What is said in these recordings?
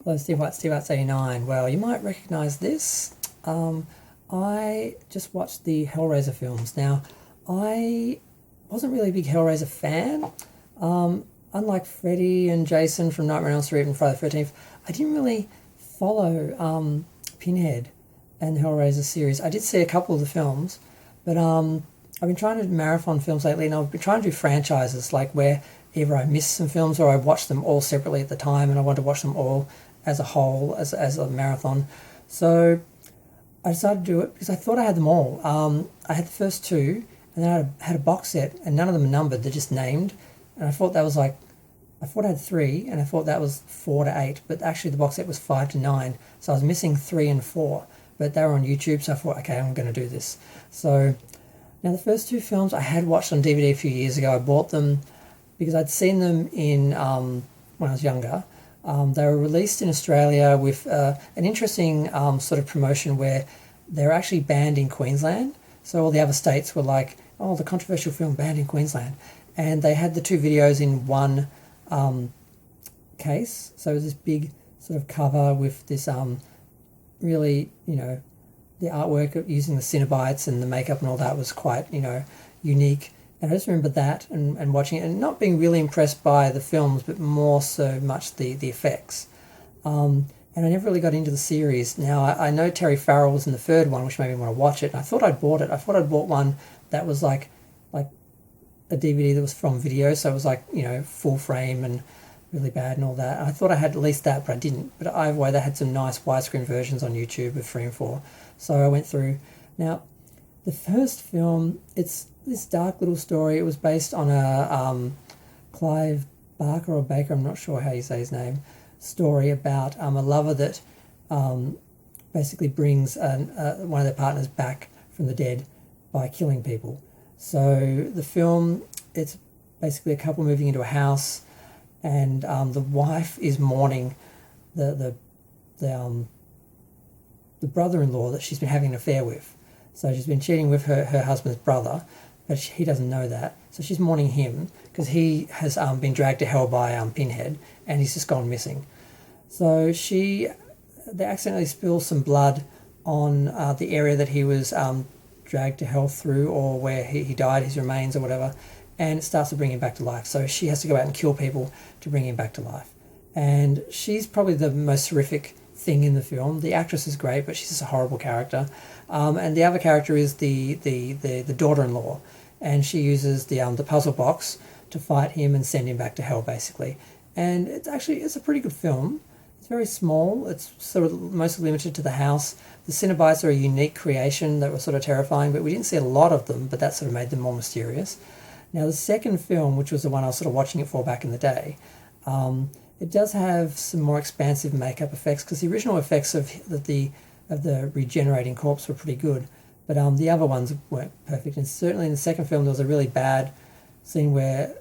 Hello, Steve White, Steve Arts 89. Well, you might recognise this. I just watched the Hellraiser films. Now, I wasn't really a big Hellraiser fan. Unlike Freddy and Jason from Nightmare on Elm Street and Friday the 13th, I didn't really follow Pinhead and the Hellraiser series. I did see a couple of the films, but I've been trying to marathon films lately, and I've been trying to do franchises, like where either I miss some films or I watch them all separately at the time, and I want to watch them all as a whole, as a marathon. So I decided to do it because I thought I had them all. I had the first two, and then I had a box set, and none of them are numbered, they're just named. And I thought that was like, I thought I had 3, and I thought that was 4 to 8, but actually the box set was 5 to 9, so I was missing 3 and 4, but they were on YouTube, so I thought, okay, I'm going to do this. So now the first two films I had watched on DVD a few years ago. I bought them because I'd seen them in when I was younger. They were released in Australia with an interesting sort of promotion where they were actually banned in Queensland. So all the other states were like, oh, the controversial film banned in Queensland. And they had the two videos in one case. So it was this big sort of cover with this really, the artwork of using the Cenobites and the makeup and all that was quite, unique. And I just remember that and watching it and not being really impressed by the films, but more so much the effects. And I never really got into the series. Now, I know Terry Farrell was in the third one, which made me want to watch it. And I thought I'd bought it. I thought I'd bought one that was like a DVD that was from video. So it was like, full frame and really bad and all that. I thought I had at least that, but I didn't. But either way, they had some nice widescreen versions on YouTube of 3 and 4. So I went through. Now, the first film, it's this dark little story. It was based on a Clive Barker or Baker, I'm not sure how you say his name, story about a lover that basically brings one of their partners back from the dead by killing people. So the film, it's basically a couple moving into a house, and the wife is mourning the brother-in-law that she's been having an affair with. So she's been cheating with her husband's brother, but he doesn't know that. So she's mourning him because he has been dragged to hell by Pinhead, and he's just gone missing. So they accidentally spill some blood on the area that he was dragged to hell through, or where he died, his remains or whatever, and it starts to bring him back to life. So she has to go out and kill people to bring him back to life. And she's probably the most horrific thing in the film. The actress is great, but she's just a horrible character. And the other character is the daughter-in-law, and she uses the puzzle box to fight him and send him back to hell, basically. And it's a pretty good film. It's very small. It's sort of mostly limited to the house. The Cenobites are a unique creation that was sort of terrifying, but we didn't see a lot of them, but that sort of made them more mysterious. Now, the second film, which was the one I was sort of watching it for back in the day, it does have some more expansive makeup effects, because the original effects of the regenerating corpse were pretty good, but the other ones weren't perfect. And certainly in the second film, there was a really bad scene where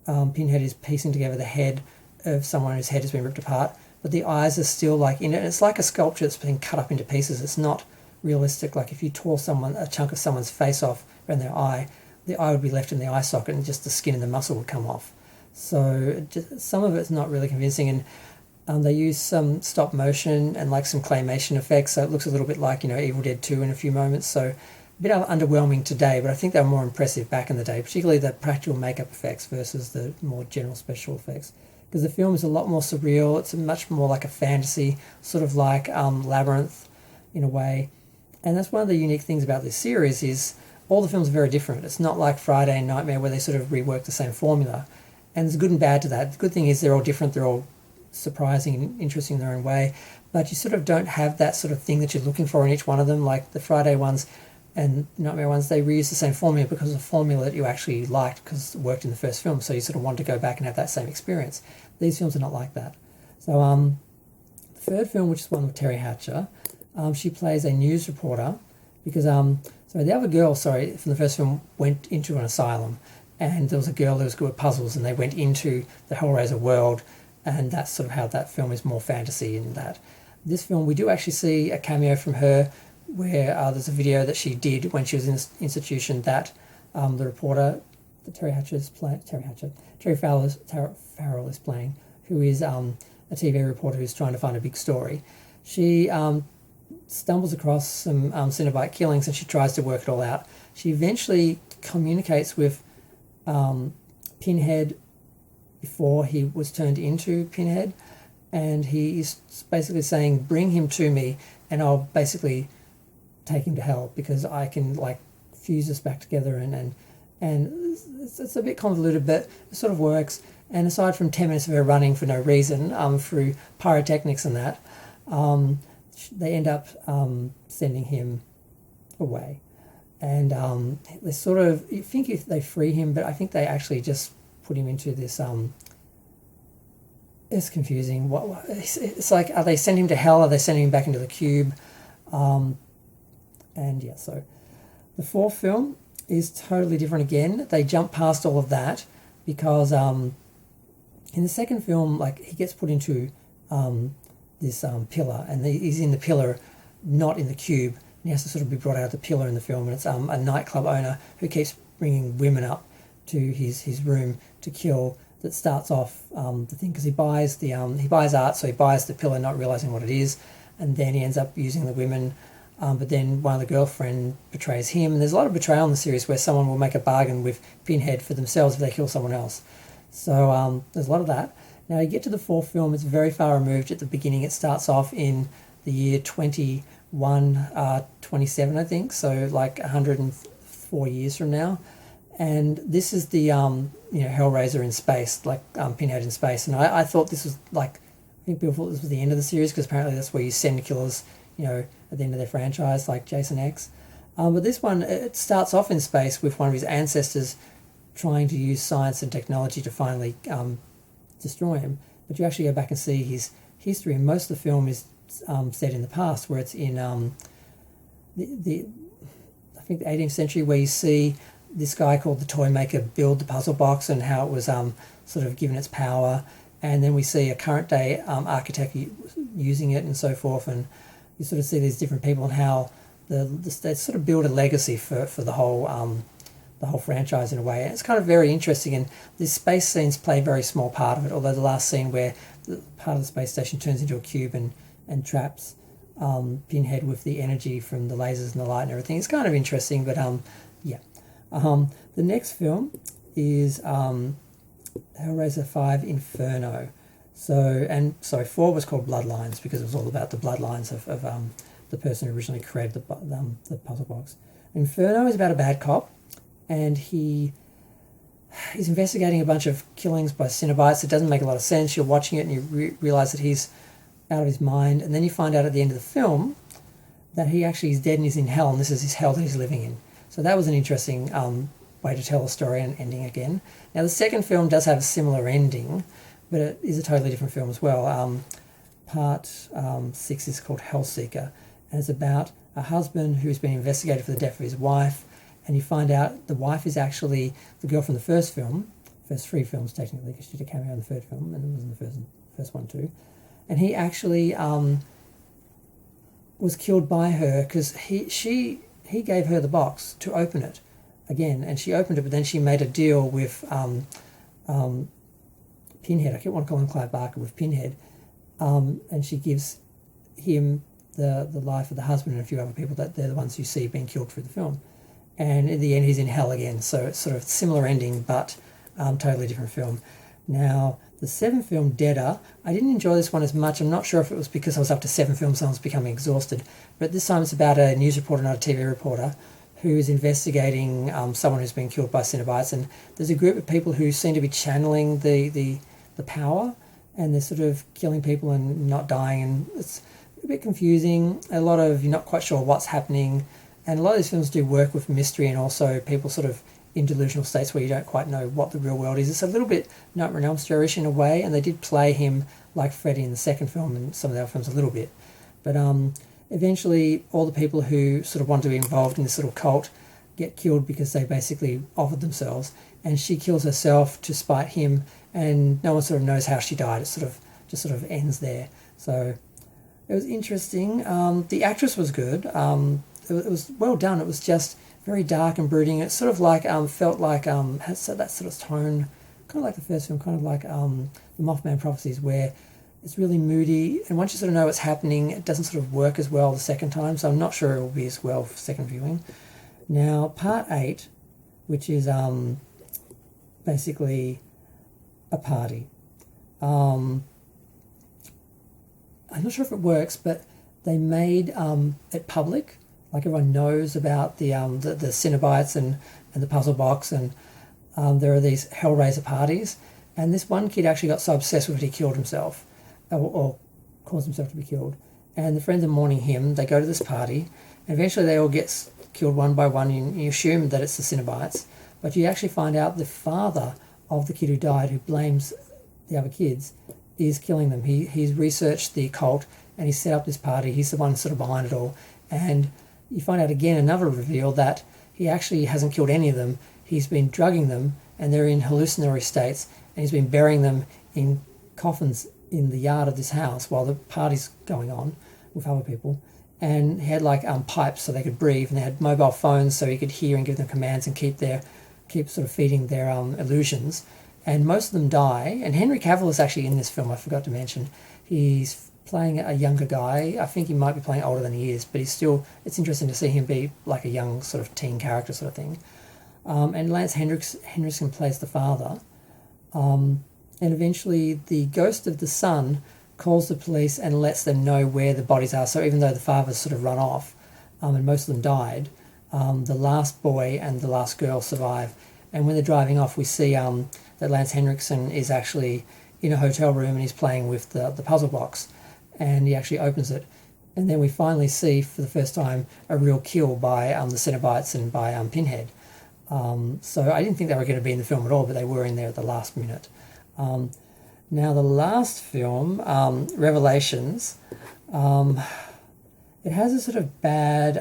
Pinhead is piecing together the head of someone whose head has been ripped apart, but the eyes are still like in it. And it's like a sculpture that's been cut up into pieces. It's not realistic. Like if you tore a chunk of someone's face off around their eye, the eye would be left in the eye socket, and just the skin and the muscle would come off. So some of it's not really convincing, and they use some stop motion and like some claymation effects, so it looks a little bit like Evil Dead 2 in a few moments. So a bit underwhelming today, but I think they were more impressive back in the day, particularly the practical makeup effects versus the more general special effects. Because the film is a lot more surreal. It's much more like a fantasy, sort of like Labyrinth in a way. And that's one of the unique things about this series is all the films are very different. It's not like Friday and Nightmare where they sort of rework the same formula. And there's good and bad to that. The good thing is they're all different. They're all surprising and interesting in their own way. But you sort of don't have that sort of thing that you're looking for in each one of them. Like the Friday ones and Nightmare ones, they reuse the same formula because of the formula that you actually liked because it worked in the first film. So you sort of want to go back and have that same experience. These films are not like that. So the third film, which is one with Terry Hatcher, she plays a news reporter because the other girl, from the first film went into an asylum, and there was a girl that was good at puzzles, and they went into the Hellraiser world, and that's sort of how that film is more fantasy in that. This film, we do actually see a cameo from her where there's a video that she did when she was in this institution that the reporter that Terry Farrell is playing, who is a a TV reporter who's trying to find a big story. She stumbles across some Cenobite killings and she tries to work it all out. She eventually communicates with Pinhead before he was turned into Pinhead, and he is basically saying, bring him to me and I'll basically take him to hell because I can like fuse us back together, and it's a bit convoluted, but it sort of works. And aside from 10 minutes of her running for no reason through pyrotechnics and that, they end up sending him away. And they sort of, you think if they free him, but I think they actually just put him into this, it's confusing. It's like, are they sending him to hell? Are they sending him back into the cube? And yeah, so the fourth film is totally different again. They jump past all of that because in the second film, like, he gets put into this pillar, and he's in the pillar, not in the cube. And he has to sort of be brought out of the pillar in the film, and it's a nightclub owner who keeps bringing women up to his room to kill. That starts off the thing because he buys art, so he buys the pillar not realizing what it is, and then he ends up using the women. But then one of the girlfriend betrays him, and there's a lot of betrayal in the series where someone will make a bargain with Pinhead for themselves if they kill someone else. So there's a lot of that. Now you get to the fourth film, it's very far removed. At the beginning, it starts off in the year 2127, I think, so like 104 years from now. And this is the Hellraiser in space, like Pinhead in space. And I thought this was like, I think people thought this was the end of the series because apparently that's where you send killers, at the end of their franchise, like Jason X. But this one, it starts off in space with one of his ancestors trying to use science and technology to finally destroy him. But you actually go back and see his history, and most of the film is set in the past, where it's in I think the 18th century, where you see this guy called the Toy Maker build the puzzle box and how it was sort of given its power, and then we see a current day architect using it and so forth, and you sort of see these different people and how they sort of build a legacy for the whole franchise in a way. And it's kind of very interesting, and the space scenes play a very small part of it, although the last scene where part of the space station turns into a cube and traps Pinhead with the energy from the lasers and the light and everything, it's kind of interesting, but yeah. The next film is Hellraiser 5 Inferno. So 4 was called Bloodlines because it was all about the bloodlines of the person who originally created the puzzle box. Inferno is about a bad cop, and he's investigating a bunch of killings by Cenobites. It doesn't make a lot of sense. You're watching it and you realise that he's out of his mind, and then you find out at the end of the film that he actually is dead and he's in hell, and this is his hell that he's living in. So that was an interesting way to tell a story and ending again. Now the second film does have a similar ending, but it is a totally different film as well. Part 6 is called Hellseeker, and it's about a husband who's been investigated for the death of his wife, and you find out the wife is actually the girl from the first film, first 3 films technically, because she did a cameo in the third film, and it was in the first one too. And he actually was killed by her because he gave her the box to open it again, and she opened it, but then she made a deal with Pinhead. I keep on calling Clive Barker with Pinhead, and she gives him the life of the husband and a few other people that they're the ones you see being killed through the film. And in the end, he's in hell again. So it's sort of similar ending, but totally different film. Now, the 7th film, Deader, I didn't enjoy this one as much. I'm not sure if it was because I was up to 7 films and I was becoming exhausted. But this time it's about a news reporter, not a TV reporter, who is investigating someone who's been killed by Cenobites. And there's a group of people who seem to be channeling the power, and they're sort of killing people and not dying. And it's a bit confusing. A lot of, you're not quite sure what's happening. And a lot of these films do work with mystery and also people sort of in delusional states where you don't quite know what the real world is. It's a little bit Nightmare on Elm Street-ish in a way, and they did play him like Freddy in the second film and some of the other films a little bit. But eventually all the people who sort of want to be involved in this little cult get killed because they basically offered themselves, and she kills herself to spite him, and no one sort of knows how she died. It just sort of ends there. So it was interesting. The actress was good. It was well done. It was just very dark and brooding. It sort of like felt like had that sort of tone, kind of like the first film, kind of like the Mothman Prophecies, where It's really moody, and once you sort of know what's happening, it doesn't sort of work as well the second time, so I'm not sure it will be as well for second viewing. Now, part 8, which is basically a party. I'm not sure if it works, but they made it public, like everyone knows about the Cenobites and the puzzle box, and there are these Hellraiser parties, and this one kid actually got so obsessed with it he killed himself, or caused himself to be killed. And the friends are mourning him. They go to this party, and eventually they all get killed one by one. You assume that it's the Cenobites, but you actually find out the father of the kid who died, who blames the other kids, is killing them. He's researched the cult, and he set up this party. He's the one sort of behind it all. And you find out again another reveal that he actually hasn't killed any of them. He's been drugging them, and they're in hallucinatory states, and he's been burying them in coffins in the yard of this house while the party's going on with other people. And he had like pipes so they could breathe, and they had mobile phones so he could hear and give them commands and keep sort of feeding their illusions. And most of them die. And Henry Cavill is actually in this film, I forgot to mention. He's playing a younger guy. I think he might be playing older than he is, but it's interesting to see him be like a young sort of teen character sort of thing. And Lance Henriksen plays the father. And eventually the ghost of the son calls the police and lets them know where the bodies are. So even though the father's sort of run off, and most of them died, the last boy and the last girl survive. And when they're driving off, we see that Lance Henriksen is actually in a hotel room, and he's playing with the puzzle box, and he actually opens it. And then we finally see for the first time a real kill by the Cenobites and by Pinhead. So I didn't think they were going to be in the film at all, but they were in there at the last minute. Now the last film, Revelations, it has a sort of bad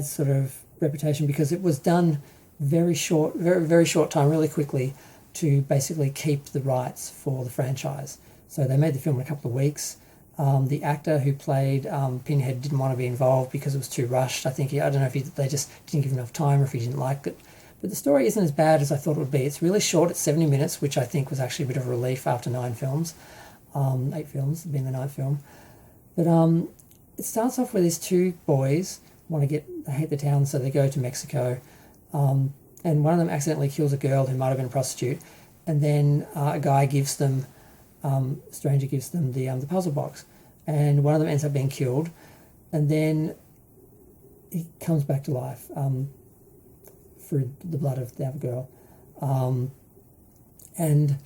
sort of reputation because it was done very short time, really quickly, to basically keep the rights for the franchise. So they made the film in a couple of weeks. The actor who played Pinhead didn't want to be involved because it was too rushed. I don't know if they just didn't give him enough time or if he didn't like it. But the story isn't as bad as I thought it would be. It's really short, it's 70 minutes, which I think was actually a bit of a relief after 9 films. 8 films, being the 9th film. But it starts off with these 2 boys they hate the town, so they go to Mexico. And one of them accidentally kills a girl who might have been a prostitute. And then a guy gives them, stranger gives them the puzzle box. And one of them ends up being killed. And then he comes back to life through the blood of the other girl. And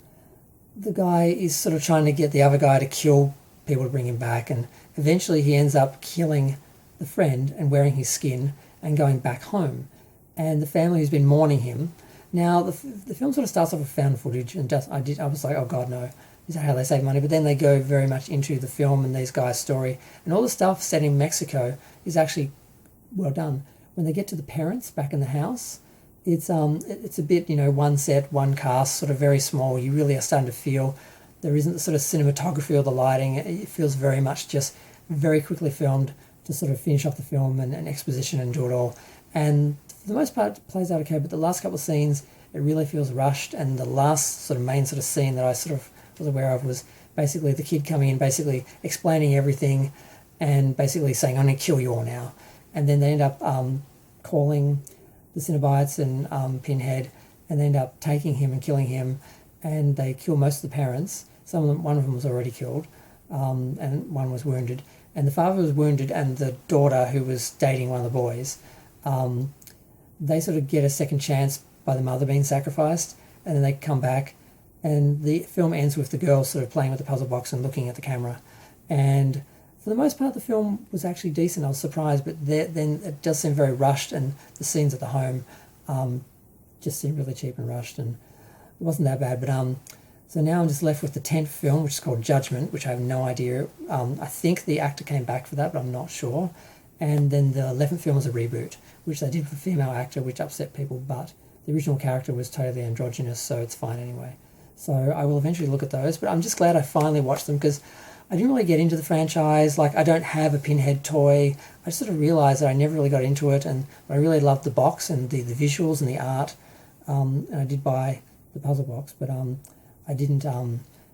the guy is sort of trying to get the other guy to kill people to bring him back. And eventually he ends up killing the friend and wearing his skin and going back home. And the family has been mourning him. Now, the film sort of starts off with found footage, and I was like, oh God, no. Is that how they save money? But then they go very much into the film and these guys' story. And all the stuff set in Mexico is actually well done. When they get to the parents back in the house, it's a bit, one set, one cast, sort of very small. You really are starting to feel there isn't the sort of cinematography or the lighting. It feels very much just very quickly filmed to sort of finish off the film and exposition and do it all. And for the most part, it plays out okay, but the last couple of scenes, it really feels rushed. And the last sort of main sort of scene that I sort of was aware of was basically the kid coming in, basically explaining everything and basically saying, I'm going to kill you all now. And then they end up calling the Cenobites and Pinhead, and they end up taking him and killing him, and they kill most of the parents. One of them was already killed, and one was wounded. And the father was wounded, and the daughter, who was dating one of the boys, they sort of get a second chance by the mother being sacrificed, and then they come back, and the film ends with the girl sort of playing with the puzzle box and looking at the camera. And for the most part, the film was actually decent. I was surprised, but then it does seem very rushed, and the scenes at the home just seem really cheap and rushed, and it wasn't that bad. But so now I'm just left with the 10th film, which is called Judgment, which I have no idea. I think the actor came back for that, but I'm not sure. And then the 11th film was a reboot, which they did with a female actor, which upset people, but the original character was totally androgynous, so it's fine anyway. So I will eventually look at those, but I'm just glad I finally watched them, because I didn't really get into the franchise. Like, I don't have a Pinhead toy. I just sort of realised that I never really got into it, and I really loved the box and the visuals and the art. And I did buy the puzzle box, but I didn't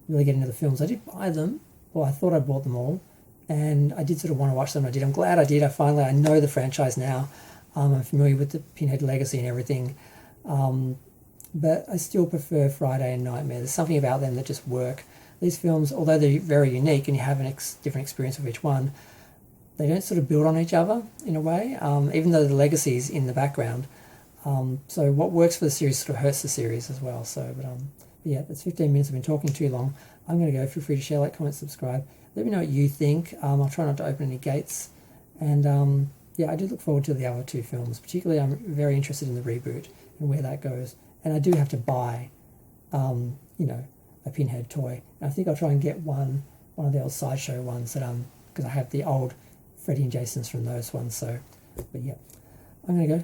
really get into the films. I did buy them, well, I thought I bought them all, and I did sort of want to watch them. I did. I'm glad I did. I know the franchise now. I'm familiar with the Pinhead legacy and everything, but I still prefer Friday and Nightmare. There's something about them that just work. These films, although they're very unique and you have a different experience with each one, they don't sort of build on each other in a way, even though the legacy is in the background. So what works for the series sort of hurts the series as well. So, but yeah, that's 15 minutes. I've been talking too long. I'm going to go. Feel free to share, like, comment, subscribe. Let me know what you think. I'll try not to open any gates. And yeah, I do look forward to the other two films. Particularly, I'm very interested in the reboot and where that goes. And I do have to buy, you know, a Pinhead toy. And I think I'll try and get one of the old Sideshow ones that because I have the old Freddy and Jason's from those ones. So, but yeah, I'm going to go.